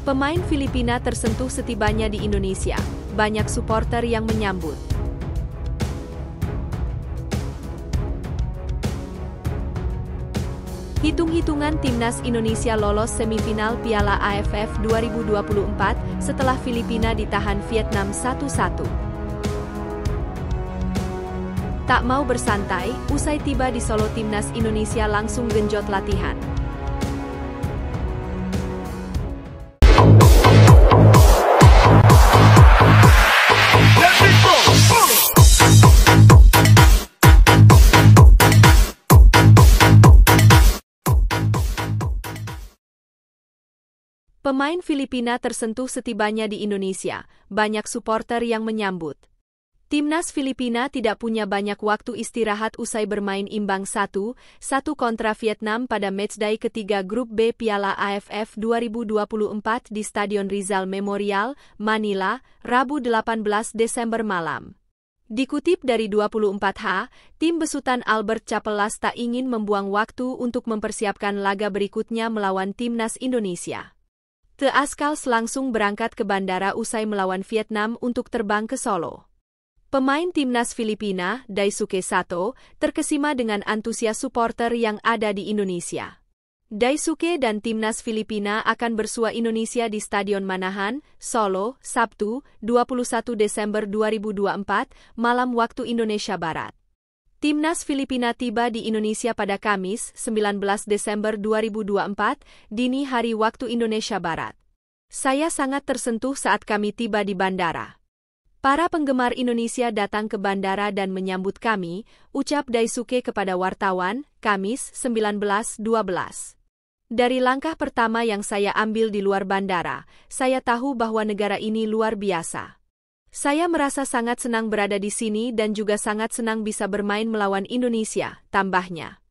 Pemain Filipina tersentuh setibanya di Indonesia. Banyak suporter yang menyambut. Hitung-hitungan timnas Indonesia lolos semifinal Piala AFF 2024 setelah Filipina ditahan Vietnam 1-1. Tak mau bersantai, usai tiba di Solo timnas Indonesia langsung genjot latihan. Pemain Filipina tersentuh setibanya di Indonesia, banyak suporter yang menyambut. Timnas Filipina tidak punya banyak waktu istirahat usai bermain imbang 1-1 kontra Vietnam pada matchday ketiga Grup B Piala AFF 2024 di Stadion Rizal Memorial, Manila, Rabu 18 Desember malam. Dikutip dari 24H, tim besutan Albert Capelas tak ingin membuang waktu untuk mempersiapkan laga berikutnya melawan Timnas Indonesia. The Ascals langsung berangkat ke bandara usai melawan Vietnam untuk terbang ke Solo. Pemain timnas Filipina, Daisuke Sato, terkesima dengan antusias suporter yang ada di Indonesia. Daisuke dan timnas Filipina akan bersua Indonesia di Stadion Manahan, Solo, Sabtu, 21 Desember 2024, malam waktu Indonesia Barat. Timnas Filipina tiba di Indonesia pada Kamis, 19 Desember 2024, dini hari waktu Indonesia Barat. Saya sangat tersentuh saat kami tiba di bandara. Para penggemar Indonesia datang ke bandara dan menyambut kami, ucap Daisuke kepada wartawan, Kamis, 19.12. Dari langkah pertama yang saya ambil di luar bandara, saya tahu bahwa negara ini luar biasa. Saya merasa sangat senang berada di sini dan juga sangat senang bisa bermain melawan Indonesia, tambahnya.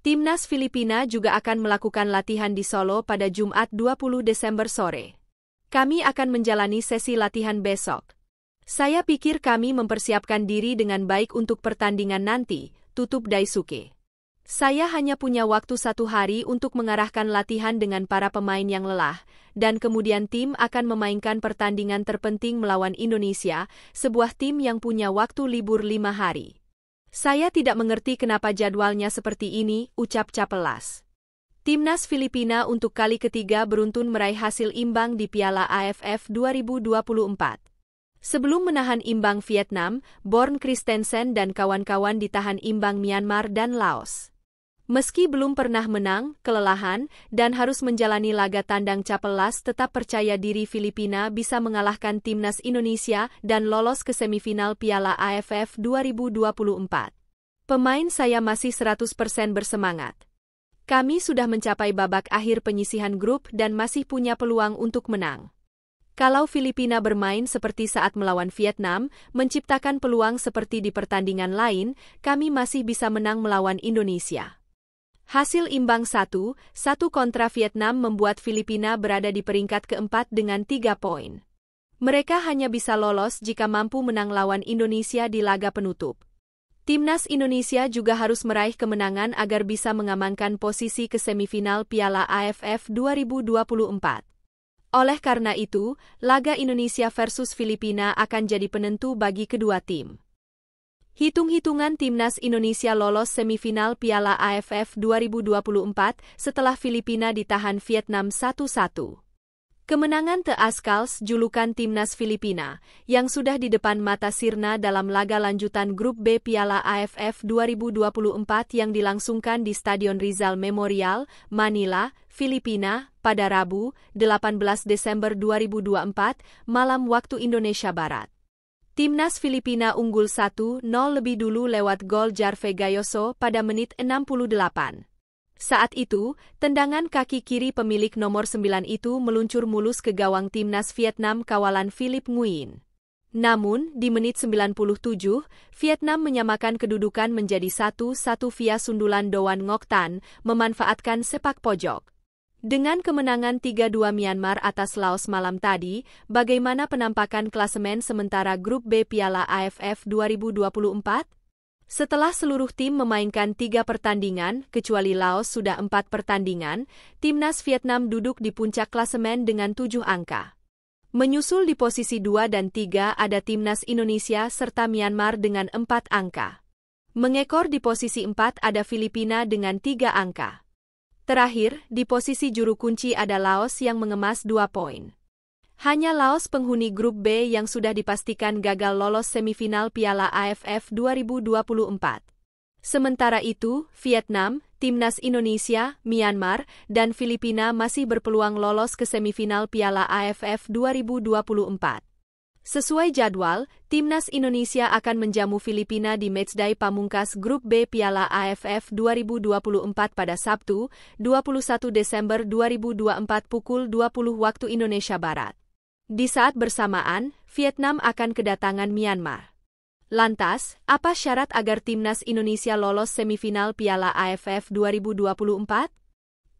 Timnas Filipina juga akan melakukan latihan di Solo pada Jumat 20 Desember sore. Kami akan menjalani sesi latihan besok. Saya pikir kami mempersiapkan diri dengan baik untuk pertandingan nanti, tutup Daisuke. Saya hanya punya waktu 1 hari untuk mengarahkan latihan dengan para pemain yang lelah, dan kemudian tim akan memainkan pertandingan terpenting melawan Indonesia, sebuah tim yang punya waktu libur 5 hari. Saya tidak mengerti kenapa jadwalnya seperti ini, ucap Capelas. Timnas Filipina untuk kali ketiga beruntun meraih hasil imbang di Piala AFF 2024. Sebelum menahan imbang Vietnam, Born Christensen dan kawan-kawan ditahan imbang Myanmar dan Laos. Meski belum pernah menang, kelelahan, dan harus menjalani laga tandang Capelas tetap percaya diri Filipina bisa mengalahkan timnas Indonesia dan lolos ke semifinal Piala AFF 2024. Pemain saya masih 100% bersemangat. Kami sudah mencapai babak akhir penyisihan grup dan masih punya peluang untuk menang. Kalau Filipina bermain seperti saat melawan Vietnam, menciptakan peluang seperti di pertandingan lain, kami masih bisa menang melawan Indonesia. Hasil imbang 1-1 kontra Vietnam membuat Filipina berada di peringkat keempat dengan 3 poin. Mereka hanya bisa lolos jika mampu menang lawan Indonesia di laga penutup. Timnas Indonesia juga harus meraih kemenangan agar bisa mengamankan posisi ke semifinal Piala AFF 2024. Oleh karena itu, laga Indonesia versus Filipina akan jadi penentu bagi kedua tim. Hitung-hitungan timnas Indonesia lolos semifinal Piala AFF 2024 setelah Filipina ditahan Vietnam 1-1. Kemenangan The Ascals, julukan timnas Filipina, yang sudah di depan mata sirna dalam laga lanjutan Grup B Piala AFF 2024 yang dilangsungkan di Stadion Rizal Memorial, Manila, Filipina, pada Rabu, 18 Desember 2024, malam waktu Indonesia Barat. Timnas Filipina unggul 1-0 lebih dulu lewat gol Jarve Gayoso pada menit 68. Saat itu, tendangan kaki kiri pemilik nomor 9 itu meluncur mulus ke gawang timnas Vietnam kawalan Philip Nguyen. Namun, di menit 97, Vietnam menyamakan kedudukan menjadi 1-1 via sundulan Doan Ngoc Tan, memanfaatkan sepak pojok. Dengan kemenangan 3-2 Myanmar atas Laos malam tadi, bagaimana penampakan klasemen sementara Grup B Piala AFF 2024? Setelah seluruh tim memainkan 3 pertandingan, kecuali Laos sudah 4 pertandingan, timnas Vietnam duduk di puncak klasemen dengan 7 angka. Menyusul di posisi 2 dan 3 ada timnas Indonesia serta Myanmar dengan 4 angka. Mengekor di posisi 4 ada Filipina dengan 3 angka. Terakhir, di posisi juru kunci ada Laos yang mengemas 2 poin. Hanya Laos penghuni grup B yang sudah dipastikan gagal lolos semifinal Piala AFF 2024. Sementara itu, Vietnam, timnas Indonesia, Myanmar, dan Filipina masih berpeluang lolos ke semifinal Piala AFF 2024. Sesuai jadwal, timnas Indonesia akan menjamu Filipina di matchday pamungkas grup B Piala AFF 2024 pada Sabtu, 21 Desember 2024 pukul 20 waktu Indonesia Barat. Di saat bersamaan, Vietnam akan kedatangan Myanmar. Lantas, apa syarat agar timnas Indonesia lolos semifinal Piala AFF 2024?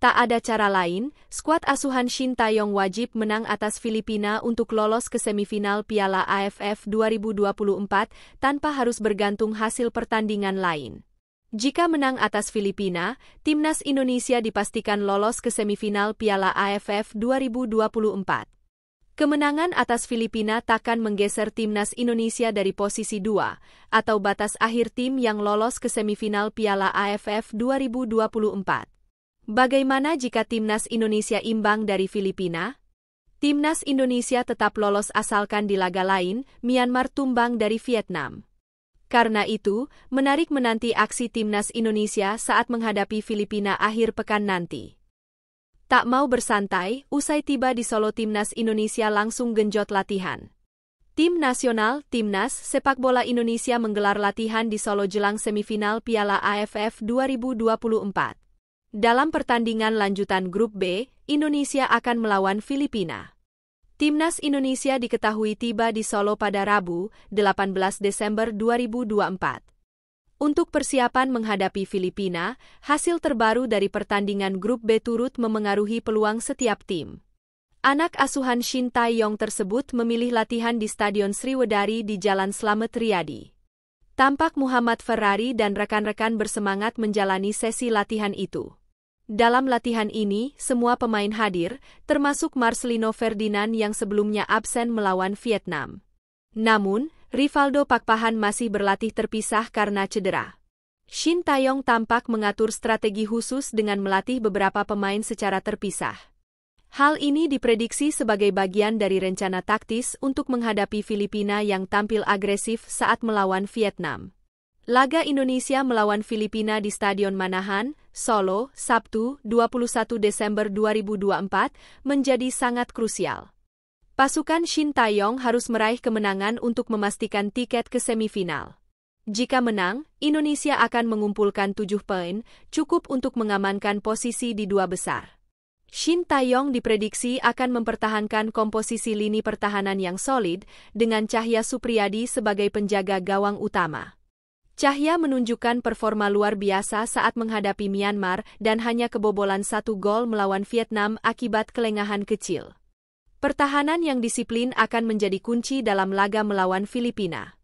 Tak ada cara lain, skuad asuhan Shin Tae-yong wajib menang atas Filipina untuk lolos ke semifinal Piala AFF 2024 tanpa harus bergantung hasil pertandingan lain. Jika menang atas Filipina, timnas Indonesia dipastikan lolos ke semifinal Piala AFF 2024. Kemenangan atas Filipina takkan menggeser timnas Indonesia dari posisi 2, atau batas akhir tim yang lolos ke semifinal Piala AFF 2024. Bagaimana jika timnas Indonesia imbang dari Filipina? Timnas Indonesia tetap lolos asalkan di laga lain, Myanmar tumbang dari Vietnam. Karena itu, menarik menanti aksi timnas Indonesia saat menghadapi Filipina akhir pekan nanti. Tak mau bersantai, usai tiba di Solo timnas Indonesia langsung genjot latihan. Tim nasional, Timnas Sepak Bola Indonesia menggelar latihan di Solo jelang semifinal Piala AFF 2024. Dalam pertandingan lanjutan grup B, Indonesia akan melawan Filipina. Timnas Indonesia diketahui tiba di Solo pada Rabu, 18 Desember 2024. Untuk persiapan menghadapi Filipina, hasil terbaru dari pertandingan grup B turut memengaruhi peluang setiap tim. Anak asuhan Shin Tae-yong tersebut memilih latihan di Stadion Sriwedari di Jalan Slamet Riyadi. Tampak Muhammad Ferrari dan rekan-rekan bersemangat menjalani sesi latihan itu. Dalam latihan ini, semua pemain hadir, termasuk Marcelino Ferdinand yang sebelumnya absen melawan Vietnam. Namun, Rivaldo Pakpahan masih berlatih terpisah karena cedera. Shin Tae-yong tampak mengatur strategi khusus dengan melatih beberapa pemain secara terpisah. Hal ini diprediksi sebagai bagian dari rencana taktis untuk menghadapi Filipina yang tampil agresif saat melawan Vietnam. Laga Indonesia melawan Filipina di Stadion Manahan, Solo, Sabtu, 21 Desember 2024, menjadi sangat krusial. Pasukan Shin Tae-yong harus meraih kemenangan untuk memastikan tiket ke semifinal. Jika menang, Indonesia akan mengumpulkan 7 poin, cukup untuk mengamankan posisi di 2 besar. Shin Tae-yong diprediksi akan mempertahankan komposisi lini pertahanan yang solid, dengan Cahya Supriyadi sebagai penjaga gawang utama. Cahya menunjukkan performa luar biasa saat menghadapi Myanmar dan hanya kebobolan 1 gol melawan Vietnam akibat kelengahan kecil. Pertahanan yang disiplin akan menjadi kunci dalam laga melawan Filipina.